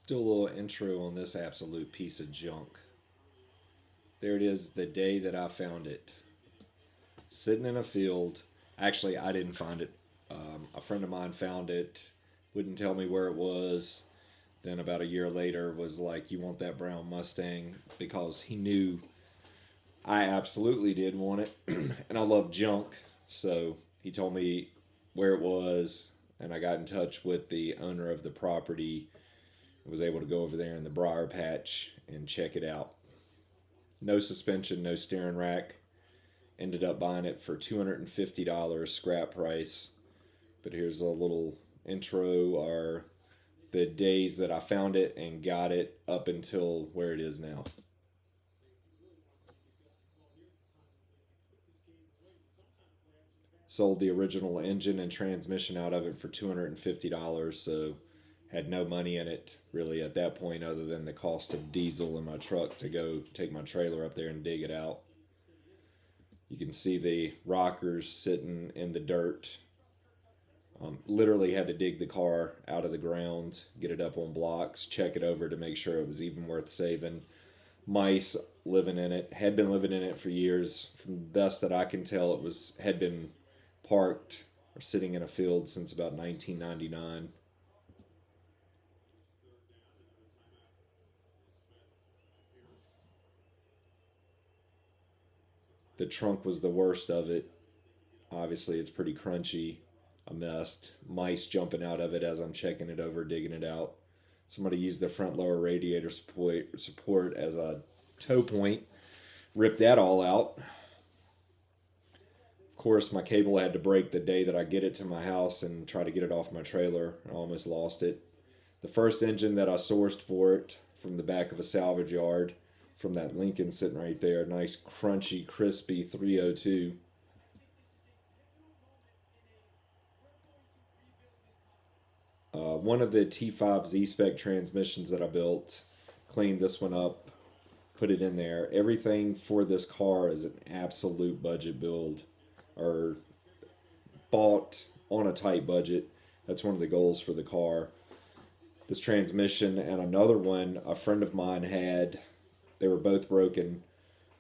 Do a little intro on this absolute piece of junk. There it is, the day that I found it. Sitting in a field. Actually, I didn't find it. A friend of mine found it, wouldn't tell me where it was. Then about a year later was like, "You want that brown Mustang?" Because he knew I absolutely did want it. And I love junk. So he told me where it was, and I got in touch with the owner of the property. I was able to go over there in the briar patch and check it out. No suspension, no steering rack. Ended up buying it for $250 scrap price. But here's a little intro or the days that I found it and got it up until where it is now. Sold the original engine and transmission out of it for $250, so had no money in it really at that point other than the cost of diesel in my truck to go take my trailer up there and dig it out. You can see the rockers sitting in the dirt. Literally had to dig the car out of the ground, get it up on blocks, check it over to make sure it was even worth saving. Mice living in it, had been living in it for years. From the best that I can tell, had been parked or sitting in a field since about 1999. The trunk was the worst of it. Obviously, it's pretty crunchy, a mess. Mice jumping out of it as I'm checking it over, digging it out. Somebody used the front lower radiator support as a tow point, ripped that all out. Of course, my cable had to break the day that I get it to my house and try to get it off my trailer. I almost lost it. The first engine that I sourced for it from the back of a salvage yard, from that Lincoln sitting right there, nice crunchy, crispy 302. One of the T5 Z-Spec transmissions that I built, cleaned this one up, put it in there. Everything for this car is an absolute budget build, or bought on a tight budget. That's one of the goals for the car. This transmission and another one a friend of mine had, they were both broken.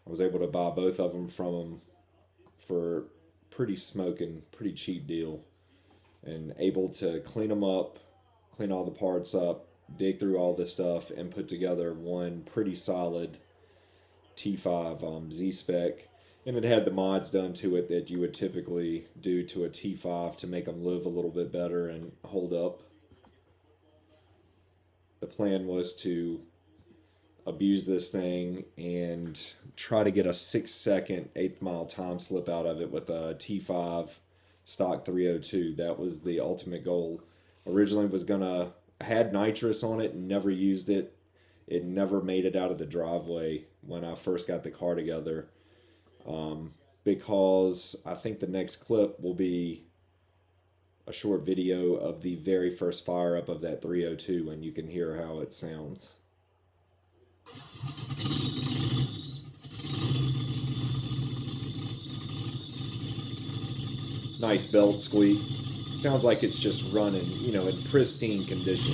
I was able to buy both of them from him for pretty cheap deal, and able to clean them up, clean all the parts up, dig through all this stuff, and put together one pretty solid T5 Z-Spec. And it had the mods done to it that you would typically do to a T5 to make them live a little bit better and hold up. The plan was to abuse this thing and try to get a 6-second eighth mile time slip out of it with a T5 stock 302. That was the ultimate goal. Originally was gonna had nitrous on it and never used it. It never made it out of the driveway when I first got the car together, because I think the next clip will be a short video of the very first fire up of that 302, and you can hear how it sounds. Nice belt squeak. Sounds like it's just running, in pristine condition.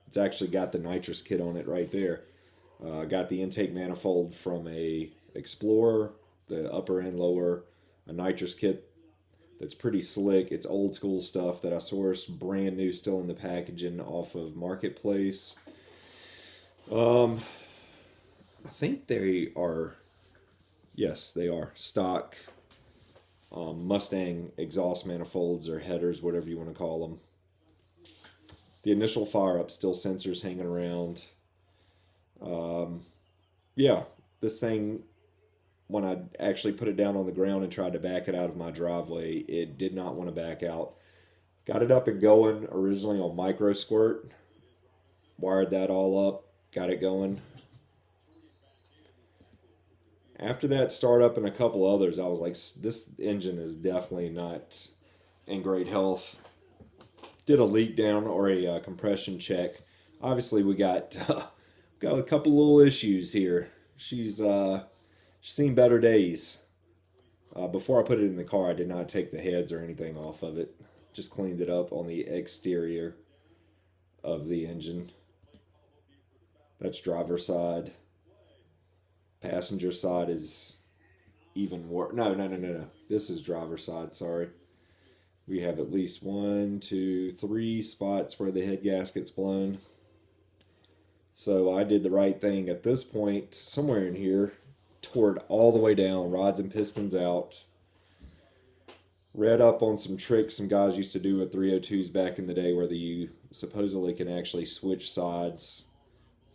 It's actually got the nitrous kit on it right there. Got the intake manifold from a Explorer, the upper and lower, a nitrous kit that's pretty slick. It's old school stuff that I sourced brand new, still in the packaging, off of Marketplace. I think they are, yes, they are stock Mustang exhaust manifolds or headers, whatever you want to call them. The initial fire up, still sensors hanging around. Yeah, this thing, when I actually put it down on the ground and tried to back it out of my driveway, it did not want to back out. Got it up and going originally on micro squirt, wired that all up, got it going. After that startup and a couple others, I was like, this engine is definitely not in great health. Did a leak down or a compression check. Obviously, we got got a couple little issues here. She's seen better days. Before I put it in the car, I did not take the heads or anything off of it. Just cleaned it up on the exterior of the engine. That's driver side. Passenger side is even worse. No. This is driver side, sorry. We have at least 1, 2, 3 spots where the head gasket's blown. So I did the right thing at this point, somewhere in here, tore it all the way down, rods and pistons out. Read up on some tricks some guys used to do with 302s back in the day where you supposedly can actually switch sides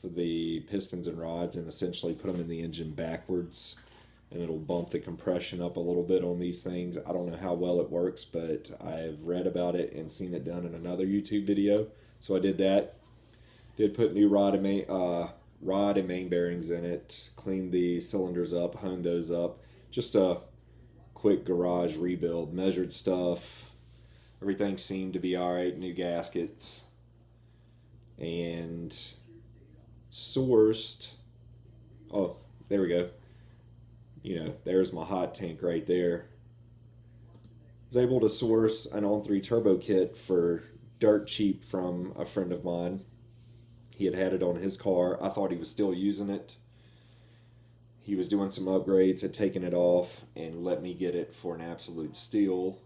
for the pistons and rods and essentially put them in the engine backwards, and it'll bump the compression up a little bit on these things. I don't know how well it works, but I've read about it and seen it done in another YouTube video, so I did that. Did put new rod and main bearings in it, cleaned the cylinders up, honed those up. Just a quick garage rebuild. Measured stuff. Everything seemed to be alright. New gaskets. And sourced. Oh, there we go. There's my hot tank right there. Was able to source an on-3 turbo kit for dirt cheap from a friend of mine. He had it on his car. I thought he was still using it. He was doing some upgrades, had taken it off, and let me get it for an absolute steal.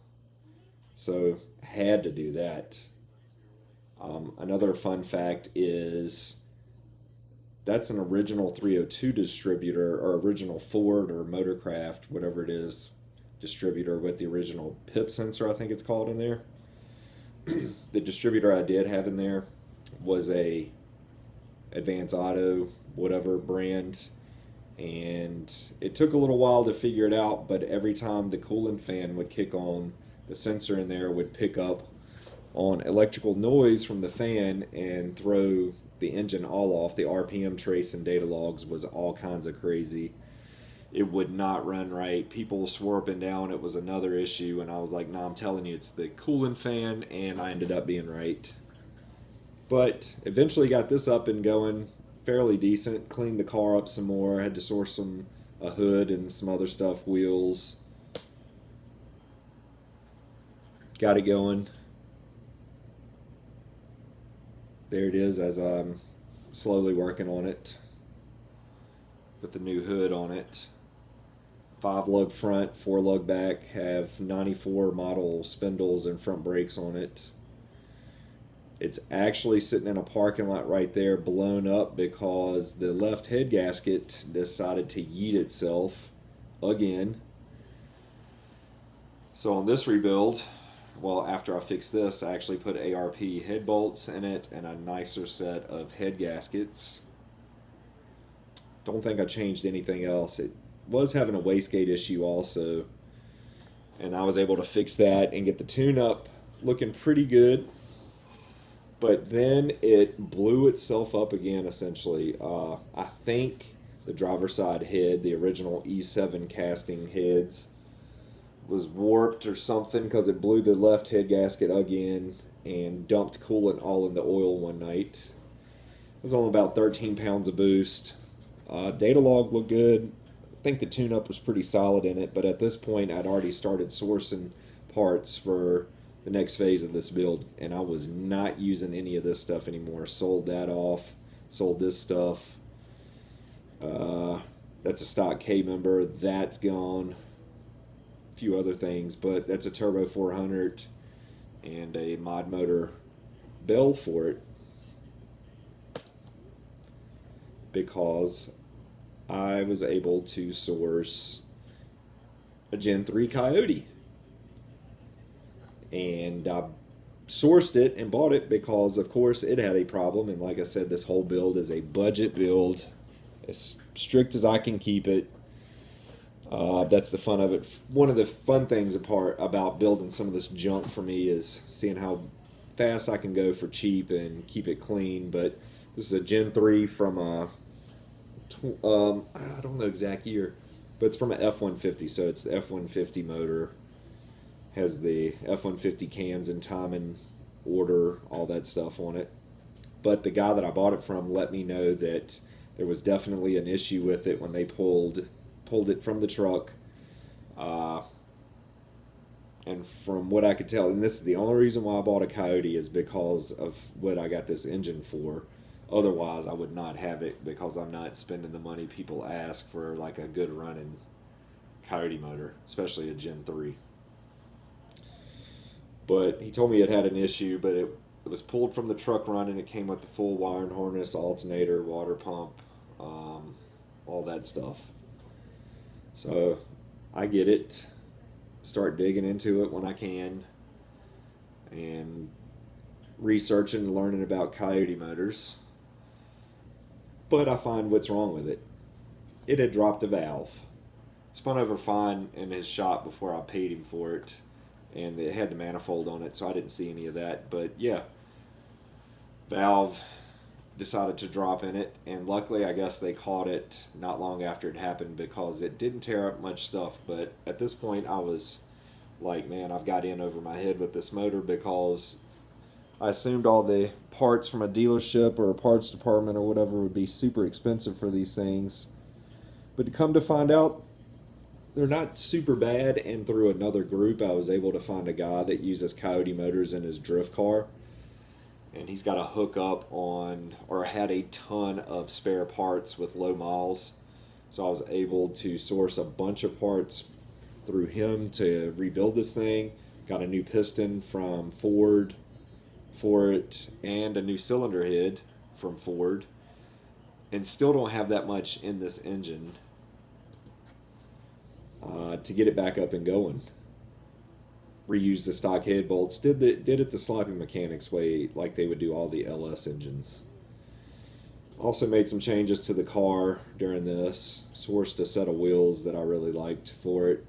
So, had to do that. Another fun fact is that's an original 302 distributor, or original Ford or Motorcraft, whatever it is, distributor with the original PIP sensor, I think it's called, in there. The distributor I did have in there was a Advance Auto, whatever brand, and it took a little while to figure it out, but every time the coolant fan would kick on, the sensor in there would pick up on electrical noise from the fan and throw the engine all off. The RPM trace and data logs was all kinds of crazy. It would not run right. People swore up and down it was another issue, and I was like, nah, I'm telling you, it's the coolant fan, and I ended up being right. But eventually got this up and going fairly decent. Cleaned the car up some more. Had to source a hood and some other stuff, wheels. Got it going. There it is as I'm slowly working on it with the new hood on it. 5-lug front, 4-lug back, have 94 model spindles and front brakes on it. It's actually sitting in a parking lot right there, blown up because the left head gasket decided to yeet itself again. So on this rebuild, well, after I fixed this, I actually put ARP head bolts in it and a nicer set of head gaskets. Don't think I changed anything else. It was having a wastegate issue also, and I was able to fix that and get the tune-up looking pretty good. But then it blew itself up again, essentially. I think the driver's side head, the original E7 casting heads, was warped or something because it blew the left head gasket again and dumped coolant all in the oil one night. It was on about 13 pounds of boost. Data log looked good. I think the tune-up was pretty solid in it, but at this point I'd already started sourcing parts for the next phase of this build, and I was not using any of this stuff anymore. Sold that off. Sold this stuff. That's a stock K member. That's gone. A few other things, but that's a Turbo 400 and a mod motor bell for it, because I was able to source a Gen 3 Coyote. And I sourced it and bought it because, of course, it had a problem. And like I said, this whole build is a budget build, as strict as I can keep it. That's the fun of it. One of the fun things about building some of this junk for me is seeing how fast I can go for cheap and keep it clean. But this is a Gen 3 from I don't know the exact year, but it's from an F-150, so it's the F-150 motor. Has the F-150 cams in time and order, all that stuff on it. But the guy that I bought it from let me know that there was definitely an issue with it when they pulled it from the truck. Uh, and from what I could tell, and this is the only reason why I bought a Coyote is because of what I got this engine for. Otherwise, I would not have it because I'm not spending the money people ask for like a good running Coyote motor, especially a Gen 3. But he told me it had an issue, but it was pulled from the truck running. It came with the full wiring harness, alternator, water pump, all that stuff. So I get it. Start digging into it when I can and researching and learning about Coyote motors. But I find what's wrong with it. It had dropped a valve. It spun over fine in his shop before I paid him for it, and it had the manifold on it, so I didn't see any of that. But yeah, valve decided to drop in it, and luckily I guess they caught it not long after it happened because it didn't tear up much stuff. But at this point I was like, man, I've got in over my head with this motor because I assumed all the parts from a dealership or a parts department or whatever would be super expensive for these things. But to come to find out, they're not super bad, and through another group I was able to find a guy that uses Coyote motors in his drift car, and he's got a hookup on, or had a ton of spare parts with low miles, so I was able to source a bunch of parts through him to rebuild this thing. Got a new piston from Ford for it and a new cylinder head from Ford, and still don't have that much in this engine to get it back up and going. Reused the stock head bolts, did it the sloppy mechanics way, like they would do all the LS engines. Also made some changes to the car during this. Sourced a set of wheels that I really liked for it.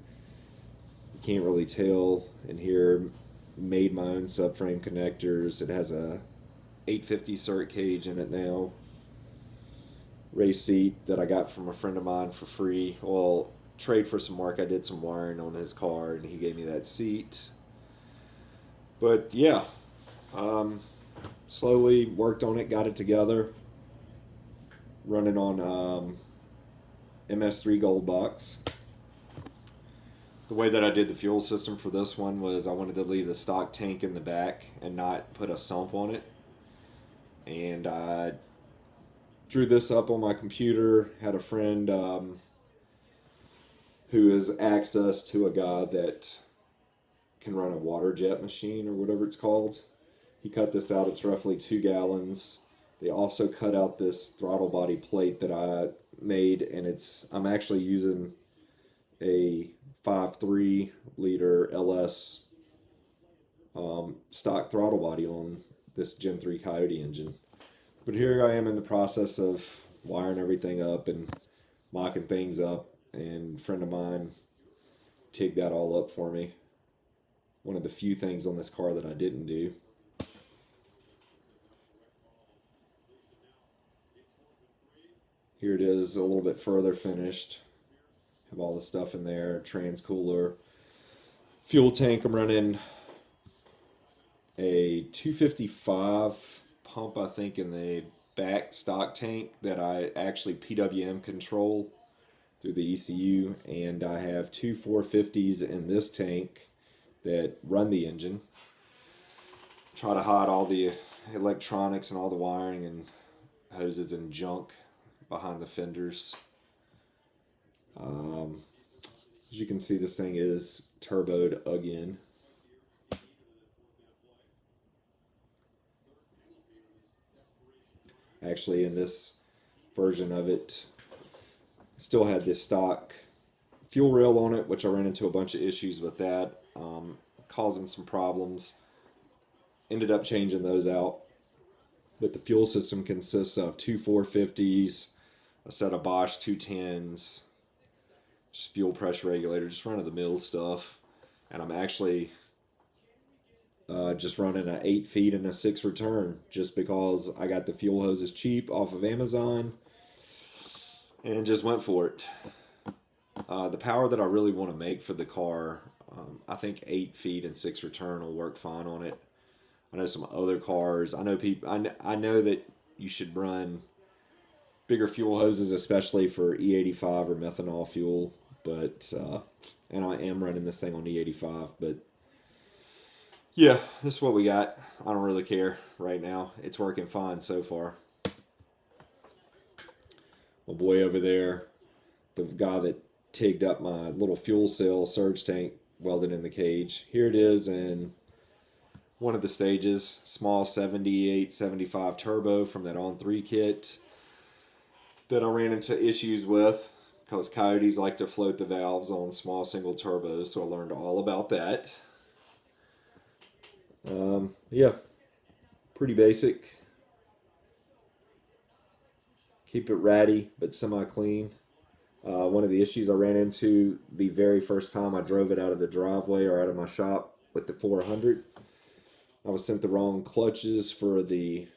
You can't really tell in here. Made my own subframe connectors. It has a 850 cert cage in it now. Race seat that I got from a friend of mine for free. Well, trade for some work. I did some wiring on his car and he gave me that seat. But yeah, slowly worked on it, got it together. Running on MS3 Gold Box. The way that I did the fuel system for this one was I wanted to leave the stock tank in the back and not put a sump on it. And I drew this up on my computer, had a friend who has access to a guy that can run a water jet machine or whatever it's called. He cut this out. It's roughly 2 gallons. They also cut out this throttle body plate that I made, and I'm actually using a 5.3 liter LS stock throttle body on this Gen 3 Coyote engine. But here I am in the process of wiring everything up and mocking things up, and a friend of mine tigged that all up for me. One of the few things on this car that I didn't do. Here it is a little bit further finished. Have all the stuff in there, trans cooler, fuel tank. I'm running a 255 pump, I think, in the back stock tank that I actually PWM control through the ECU, and I have two 450s in this tank that run the engine. Try to hide all the electronics and all the wiring and hoses and junk behind the fenders. As you can see, this thing is turboed again. Actually, in this version of it, still had this stock fuel rail on it, which I ran into a bunch of issues with that, causing some problems. Ended up changing those out. But the fuel system consists of two 450s, a set of Bosch 210s, just fuel pressure regulator, just run-of-the-mill stuff. And I'm actually just running an 8 feet and a 6 return, just because I got the fuel hoses cheap off of Amazon and just went for it. The power that I really want to make for the car, I think 8 feet and 6 return will work fine on it. I know some other cars. I know people. I know that you should run bigger fuel hoses, especially for E85 or methanol fuel. but and I am running this thing on E85. But yeah, this is what we got. I don't really care right now. It's working fine so far. My boy over there, the guy that tigged up my little fuel cell surge tank welded in the cage. Here it is in one of the stages, small 78-75 turbo from that On 3 kit that I ran into issues with because Coyotes like to float the valves on small single turbos, so I learned all about that. Yeah, pretty basic. Keep it ratty but semi-clean. One of the issues I ran into the very first time I drove it out of the driveway or out of my shop with the 400, I was sent the wrong clutches for the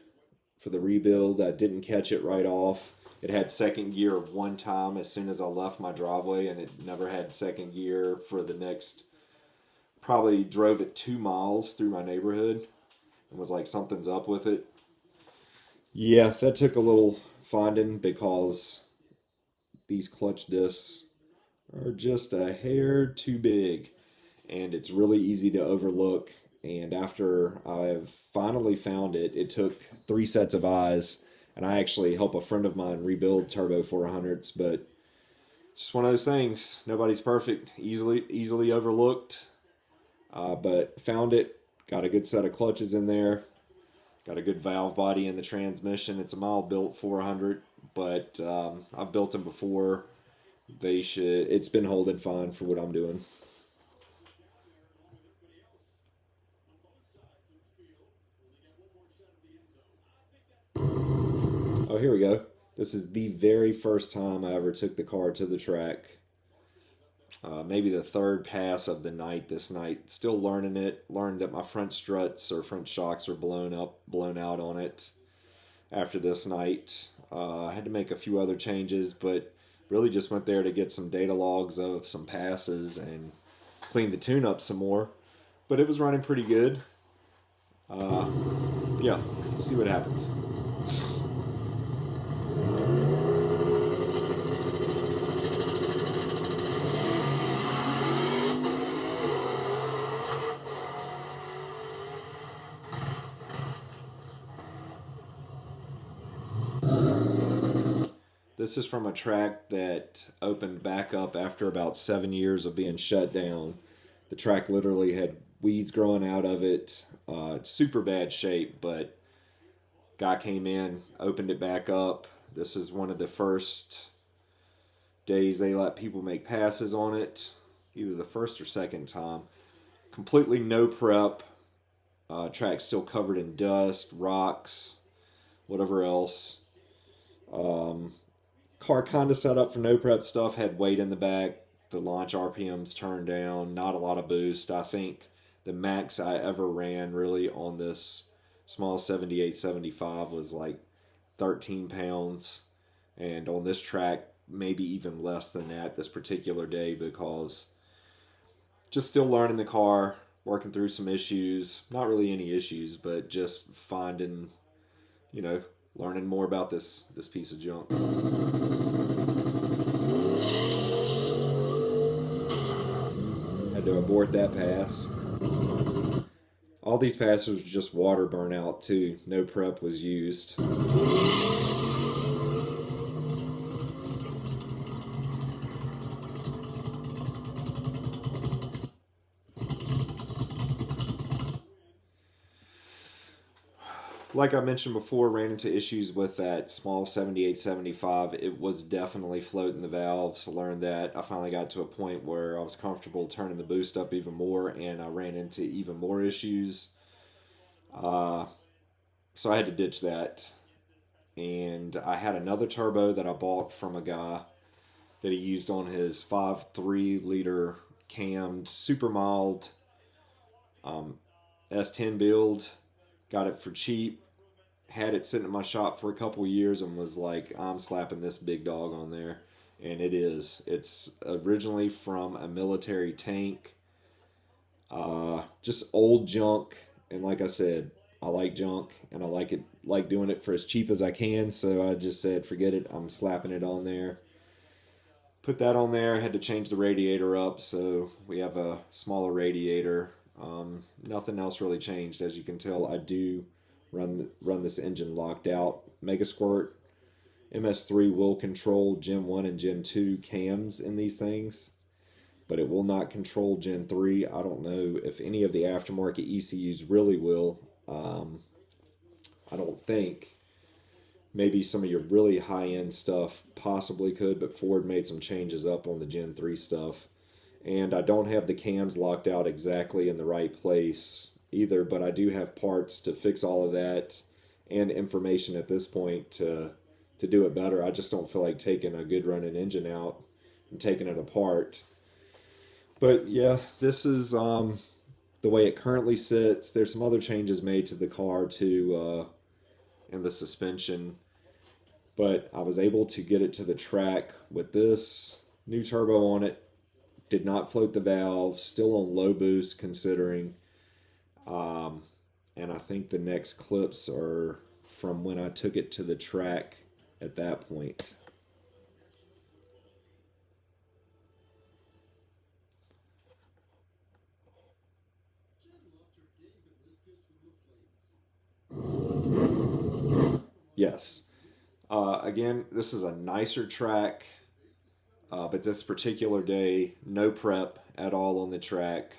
rebuild. I didn't catch it right off. It had second gear one time as soon as I left my driveway, and it never had second gear for the next, probably drove it 2 miles through my neighborhood and was like, something's up with it. Yeah, that took a little finding because these clutch discs are just a hair too big and it's really easy to overlook. And after I've finally found it, it took 3 sets of eyes, and I actually help a friend of mine rebuild turbo 400s, but it's just one of those things. Nobody's perfect, easily overlooked, but found it, got a good set of clutches in there, got a good valve body in the transmission. It's a mild built 400, but I've built them before. It's been holding fine for what I'm doing. Oh, here we go. This is the very first time I ever took the car to the track. Maybe the 3rd pass of the night this night. Still learning it. Learned that my front struts or front shocks are blown out on it after this night. I had to make a few other changes, but really just went there to get some data logs of some passes and clean the tune up some more. But it was running pretty good. Yeah, let's see what happens. This is from a track that opened back up after about 7 years of being shut down. The track literally had weeds growing out of it. It's super bad shape, but guy came in, opened it back up. This is one of the first days they let people make passes on it, either the first or second time. Completely no prep. Track still covered in dust, rocks, whatever else. Car kind of set up for no prep stuff, had weight in the back, the launch RPMs turned down, not a lot of boost. I think the max I ever ran really on this small 78-75 was like 13 pounds, and on this track maybe even less than that this particular day, because just still learning the car, working through some issues, not really any issues, but just finding, learning more about this piece of junk. Had to abort that pass. All these passes were just water burnout too. No prep was used. Like I mentioned before, ran into issues with that small 78-75. It was definitely floating the valves. I learned that. I finally got to a point where I was comfortable turning the boost up even more, and I ran into even more issues. So I had to ditch that. And I had another turbo that I bought from a guy that he used on his 5.3 liter cammed, super mild S10 build. Got it for cheap. Had it sitting in my shop for a couple of years and was like, I'm slapping this big dog on there. And it is. It's originally from a military tank. Just old junk. And like I said, I like junk and I like doing it for as cheap as I can. So I just said, forget it. I'm slapping it on there. put that on there. I had to change the radiator up, so we have a smaller radiator. Nothing else really changed. As you can tell, I do run this engine locked out. Megasquirt MS3 will control Gen 1 and Gen 2 cams in these things, but it will not control Gen 3. I don't know if any of the aftermarket ECUs really will. I don't think. Maybe some of your really high-end stuff possibly could, but Ford made some changes up on the Gen 3 stuff. And I don't have the cams locked out exactly in the right place either, but I do have parts to fix all of that and information at this point to do it better. I just don't feel like taking a good running engine out and taking it apart. But yeah, this is the way it currently sits. There's some other changes made to the car too, and the suspension. But I was able to get it to the track with this new turbo on it. Did not float the valve. Still on low boost considering. And I think the next clips are from when I took it to the track at that point. Yes. Again, this is a nicer track, but this particular day, no prep at all on the track,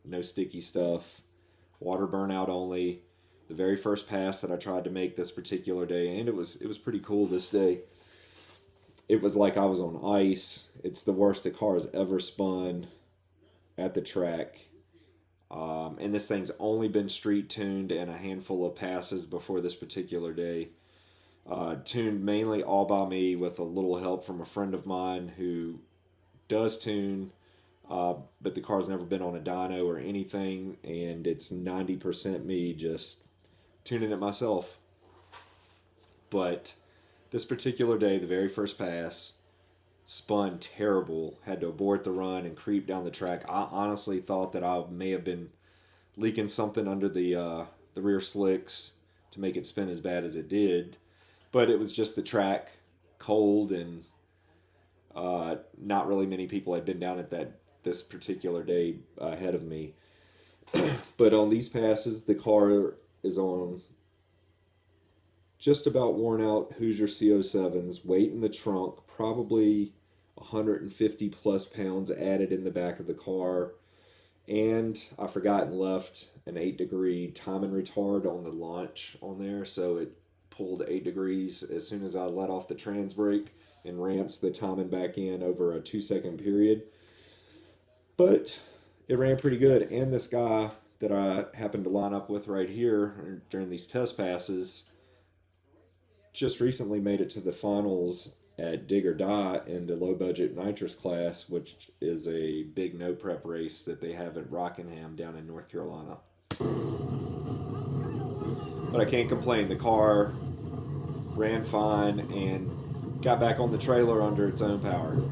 no sticky stuff, water burnout only. The very first pass that I tried to make this particular day, and it was pretty cool this day. It was like I was on ice. It's the worst the car has ever spun at the track. And this thing's only been street tuned and a handful of passes before this particular day. Tuned mainly all by me with a little help from a friend of mine who does tune, but the car's never been on a dyno or anything, and it's 90% me just tuning it myself. But this particular day, the very first pass, spun terrible. Had to abort the run and creep down the track. I honestly thought that I may have been leaking something under the rear slicks to make it spin as bad as it did. But it was just the track, cold, and not really many people had been down at this particular day ahead of me. But on these passes, the car is on just about worn out Hoosier CO7s, weight in the trunk, probably 150 plus pounds added in the back of the car. And I forgot and left an 8-degree timing retard on the launch on there, so it pulled 8 degrees as soon as I let off the trans brake and ramps the timing back in over a 2-second period. But it ran pretty good, and this guy that I happened to line up with right here during these test passes just recently made it to the finals at Dig or Die in the low budget nitrous class, which is a big no prep race that they have at Rockingham down in North Carolina. But I can't complain. The car ran fine and got back on the trailer under its own power.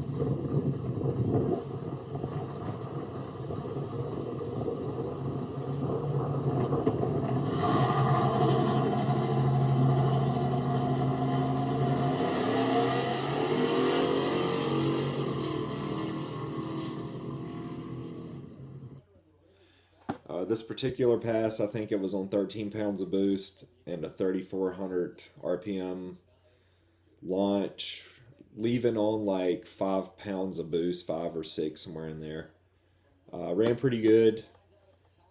This particular pass, I think it was on 13 pounds of boost and a 3,400 RPM launch, leaving on like 5 pounds of boost, 5 or 6, somewhere in there. Ran pretty good,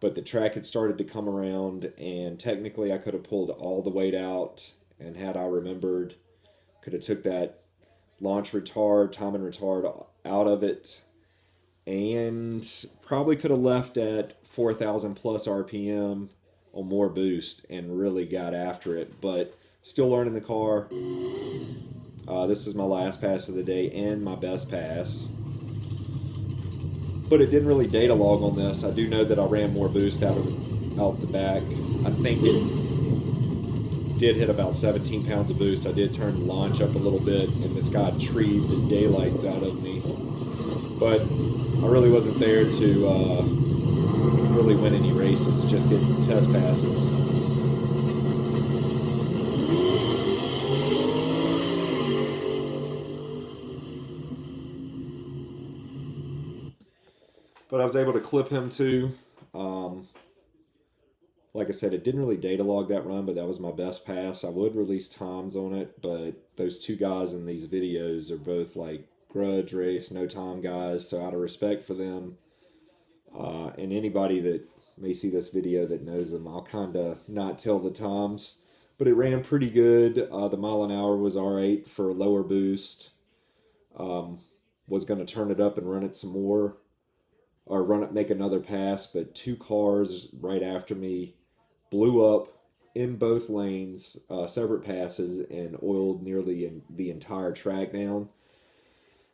but the track had started to come around, and technically I could have pulled all the weight out, and had I remembered, could have took that launch retard, timing retard out of it, and probably could have left at 4,000 plus RPM on more boost and really got after it. But still learning the car. This is my last pass of the day and my best pass. But it didn't really data log on this. I do know that I ran more boost out the back. I think it did hit about 17 pounds of boost. I did turn the launch up a little bit, and this guy treed the daylights out of me. But I really wasn't there to really win any races, just get test passes. But I was able to clip him too. Um, like I said, it didn't really data log that run, but that was my best pass. I would release times on it, but those two guys in these videos are both like grudge race, no time guys. So out of respect for them, and anybody that may see this video that knows them, I'll kind of not tell the times. But it ran pretty good. The mile an hour was all right for a lower boost. Was going to turn it up and run it some more, or run it, make another pass, but two cars right after me blew up in both lanes, separate passes, and oiled nearly the entire track down.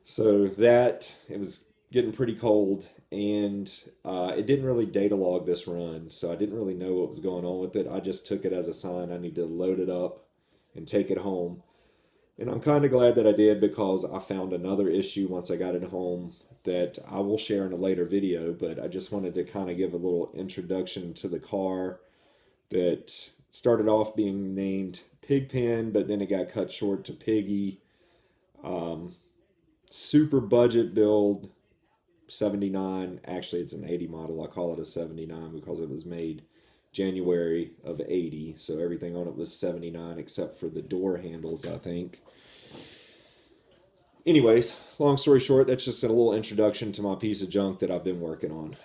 So that, it was getting pretty cold, and it didn't really data log this run, so I didn't really know what was going on with it. I just took it as a sign I need to load it up and take it home. And I'm kind of glad that I did, because I found another issue once I got it home that I will share in a later video, but I just wanted to kind of give a little introduction to the car that started off being named Pigpen, but then it got cut short to Piggy. Super budget build, 79. Actually, it's an 80 model. I call it a 79 because it was made January of 80, so everything on it was 79 except for the door handles, I think. Anyways, long story short, that's just a little introduction to my piece of junk that I've been working on.